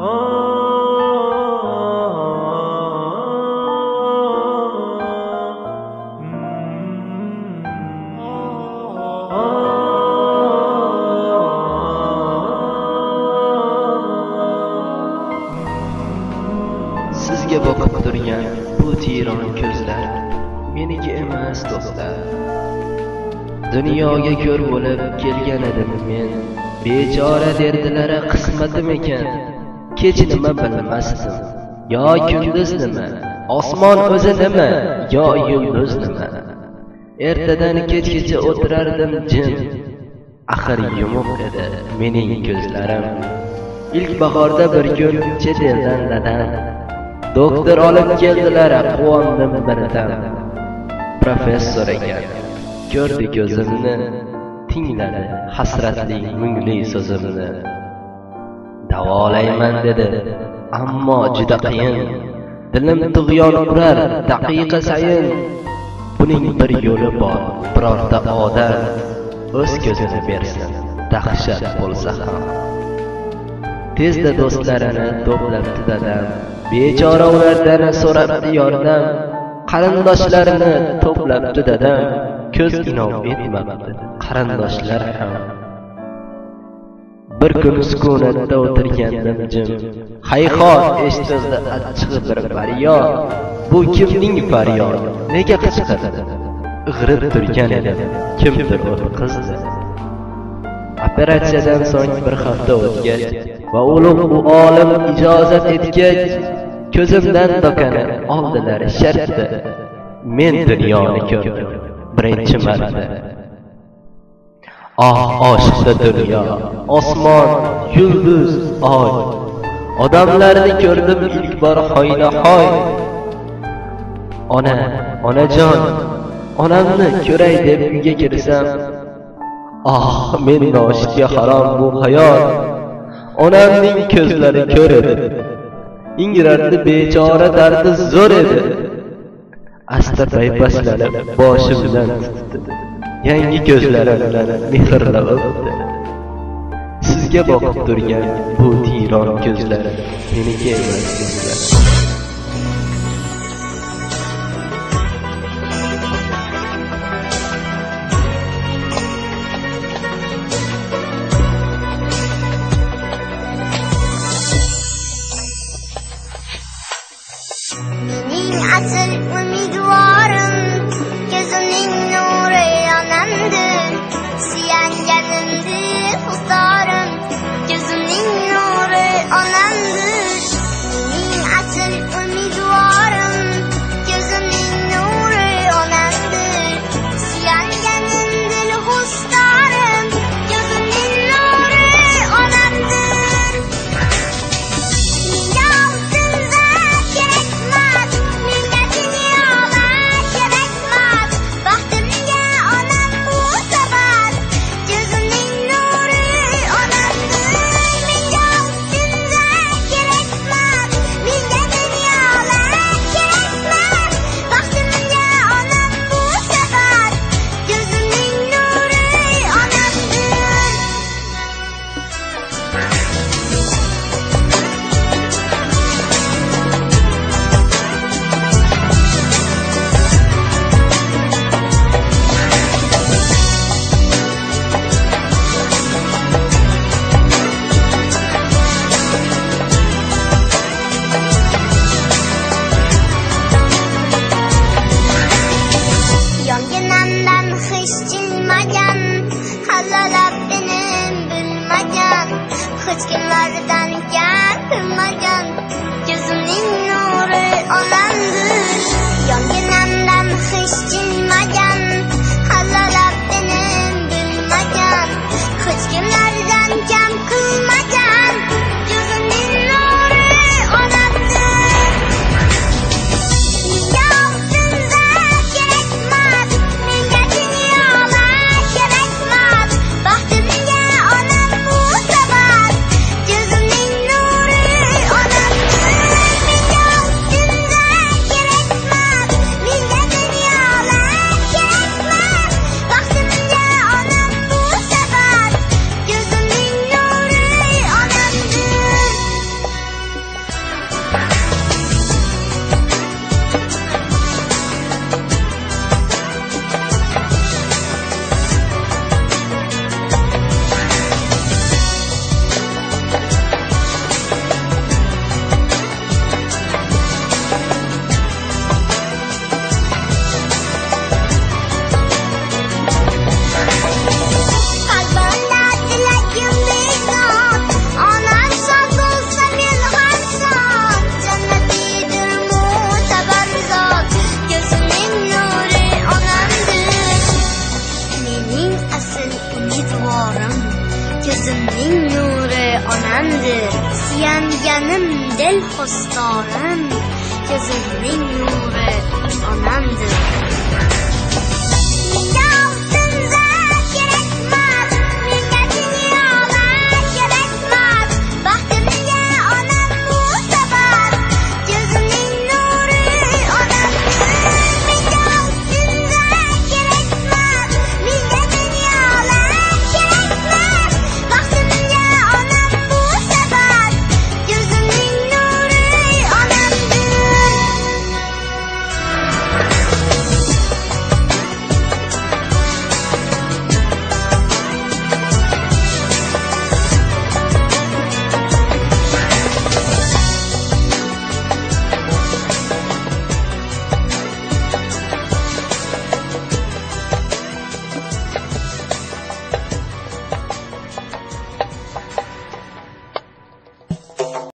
Sizga boqib turgan bu tiyron ko'zlar meniki emas do'stlar. Dunyoga ko'r bo'lib kelgan edim men, bechora derdilar qismatim ekan. Kech nima bilmasdim, yo kunduz nima, osmon o'zi nima, yo yulduz nima. Ertadan kechgacha o'tirardim jim, axir yumuq edi mening ko'zlarim. İlk bahorda bir kun chet eldan dadam doktor olib keldilar, quvondim birdan. Professor ekan, ko'rdi ko'zimni, tingladi hasratli mungli so'zimni. Davolayman dedi, ammo juda qiyin. Dilim tug'yon urar daqiqa sayin. Buning bir yo'li bor, birorta odam o'z ko'zini bersin, dahshat bo'lsa ham. Tezda do'stlarini to'plabdi dadam, bechora ulardan so'rabdi yordam. Qarindoshlarini to'plabdi dadam, ko'z inov etmabdi qarindoshlar ham. Bir kun sukunatda o'tirgandim jim, hayhot eshitildi achchig'i bir faryod. Bu kimning faryodi, nega qichqirdi? Ig'rib turgan edim, kimdir o'tqizdi. Operatsiyadan so'ng bir hafta o'tgach va ulug' bu olim ijozat etgach, ko'zimdan dokani oldilar shartda. Men dunyoni ko'rdim birinchi marta. Oshiqda dunyo, osmon, yulduz, oy. Odamlarni ko'rdim ilk bor hoynahoy. Onajon, onamni ko'ray deb uyga kirsam, men noshidga harom bu hayot. Onamning ko'zlari ko'r edi, ingrardi bechora, dardi zo'r edi. Asta paypaslanib boshimdan tutdi, yangi ko'zlari bilan mehrlab o'pdi. Sizga boqib turgan bu tiyron ko'zlar meniki emas do'stlar. Mening asl umidvorim, ko'zimning nuri onamdir. Suyanganimdir xudorim, ko'zimning nuri onamdir. Mening asl umidvorim, ko'zimning nuri onamdir. Suyanganimdir xudorim, ko'zimning nuri onamdir. Hech kimlardan kam qilmagan, ko'zimning nuri onamdir. Yonginamdan hech jilmagan, halolab beni bilmagan, hech kimlardan kam qilmagan, ko'zimning nuri onamdir. Menga oltinza kerakmas, menga dunyolar kerakmas, baxtimga onam bu sabab. Ko'zimning nuri onamdir. Menga oltinza kerakmas, menga dunyolar Suyanganim dil hostorim, ko'zimning nuri onamdir.